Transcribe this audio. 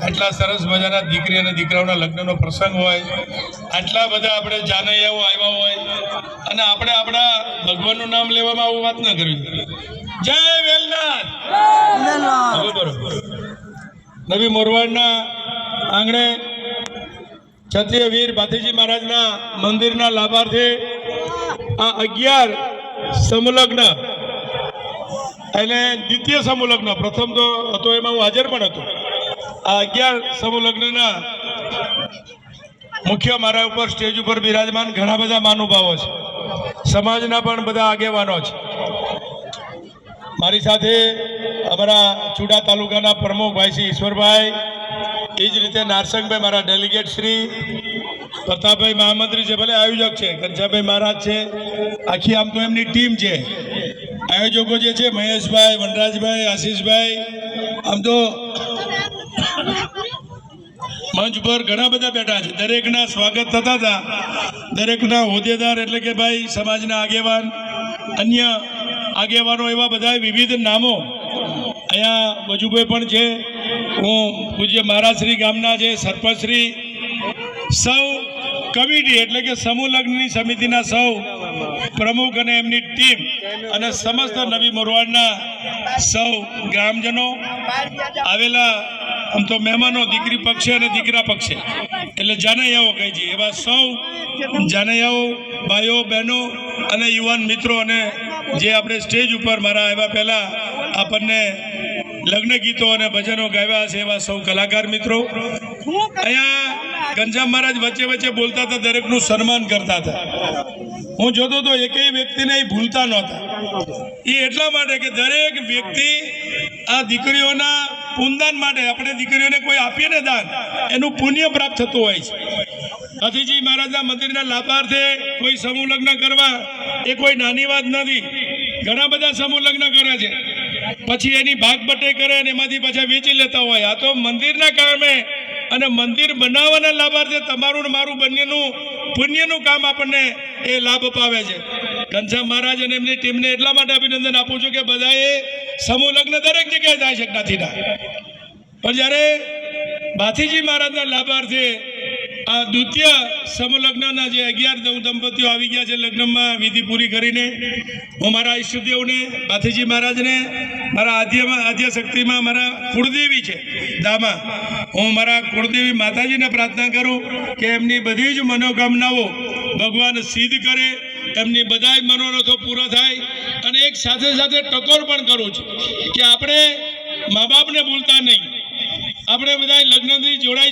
આટલા સરસ મજાના દીકરી અને દીકરાઓના લગ્નનો પ્રસંગ હોય, આટલા બધા આપણે જાનૈયાઓ આવ્યા હોય અને આપણે આપણા ભગવાનનું નામ લેવામાં આવું વાત ના કરવી. જય વેલનાથ. બરોબર. નવી મોરવાડના આંગણે ક્ષત્રિય વીર ભાથીજી મહારાજના મંદિરના લાભાર્થી આ 11 સમૂહલગ્ન એટલે દ્વિતીય સમૂહલગ્ન, પ્રથમ તો હતો એમાં હું હાજર પણ હતો. આ 11 સમૂહલગ્નના મુખ્ય મારા ઉપર સ્ટેજ ઉપર બિરાજમાન ઘણા બધા મહાનુભાવો છે, સમાજના પણ બધા આગેવાનો છે. મારી સાથે અમારા ચુડા તાલુકાના પ્રમુખ ભાઈ શ્રી ઈશ્વરભાઈ, એ જ રીતે નારસંગભાઈ મારા ડેલિગેટ શ્રી, પ્રતાપભાઈ મહામંત્રી છે, ભલે આયોજક છે, ઘનશ્યામભાઈ મહારાજ છે, આખી આમ તો એમની ટીમ છે. આયોજકો જે છે મહેશભાઈ, વનરાજભાઈ, આશીષભાઈ, આમ તો મંચ પર ઘણા બધા બેઠા છે. દરેકના સ્વાગત થતા હતા. દરેકના હોદ્દેદાર એટલે કે ભાઈ સમાજના આગેવાન, અન્ય આગેવાનો, એવા બધા વિવિધ નામો અહીંયા વજુભાઈ પણ છે, હું પૂજ્ય મહારાજશ્રી ગામના છે, સરપંચશ્રી, સૌ કમિટી એટલે કે સમૂહ લગ્નની સમિતિના સૌ પ્રમુખ અને એમની ટીમ અને સમસ્ત નવી મોરવાડના સૌ ગ્રામજનો આવેલા, આમ તો મહેમાનો દીકરી પક્ષે અને દીકરા પક્ષે એટલે જાનૈયાઓ કહી છે, એવા સૌ જાનૈયાઓ, ભાઈઓ, બહેનો અને યુવાન મિત્રો, અને જે આપણે સ્ટેજ ઉપર મારા આવ્યા પહેલાં આપણને લગ્ન ગીતો અને ભજનો ગાવ્યા છે એવા સૌ કલાકાર મિત્રો. અહીંયા ઘનશ્યામ મહારાજ વચ્ચે વચ્ચે બોલતા હતા, દરેકનું સન્માન કરતા હતા. હું જોતો તો એકેય વ્યક્તિને એ ભૂલતા નહોતા. એ એટલા માટે કે દરેક વ્યક્તિ આ દીકરીઓના પુનદાન માટે, આપણે દીકરીઓને કોઈ આપીએ ને દાન, એનું પુણ્ય પ્રાપ્ત થતું હોય છે. ભાથીજી મહારાજના મંદિરના લાભાર્થે કોઈ સમૂહ લગ્ન કરવા એ કોઈ નાની વાત નથી. ઘણા બધા સમૂહ લગ્ન કરે છે, પછી એની ભાગ બટે કરે અને એમાંથી પાછા વેચી લેતા હોય. આ તો મંદિરના કામે અને મંદિર બનાવવાના લાભાર્થે તમારું ને મારું બંનેનું પુણ્યનું કામ આપણને એ લાભ અપાવે છે. ઘનશ્યામ મહારાજ અને એમની ટીમને એટલા માટે અભિનંદન આપું છું કે બધાએ સમૂહ લગ્ન દરેક જગ્યાએ થાય છે જ્ઞાતિના, પણ જ્યારે ભાથીજી મહારાજના લાભાર્થે આ દ્વિતીય સમૂહ લગ્નના જે 11 દંપતીઓ આવી ગયા છે લગ્નમાં વિધિ પૂરી કરીને, હું મારા ઈષ્ટદેવને, ભાથીજી મહારાજને, મારા આદ્ય શક્તિમાં મારા કુળદેવી છે દામા, હું મારા કુળદેવી માતાજીને પ્રાર્થના કરું કે એમની બધી જ મનોકામનાઓ ભગવાન સિદ્ધ કરે, એમની બધા જ મનોરથો પૂરો થાય. અને એક સાથે સાથે ટકોર પણ કરું છું કે આપણે મા બાપને ભૂલતા નહીં. આપણે બધા લગ્નથી જોડાઈ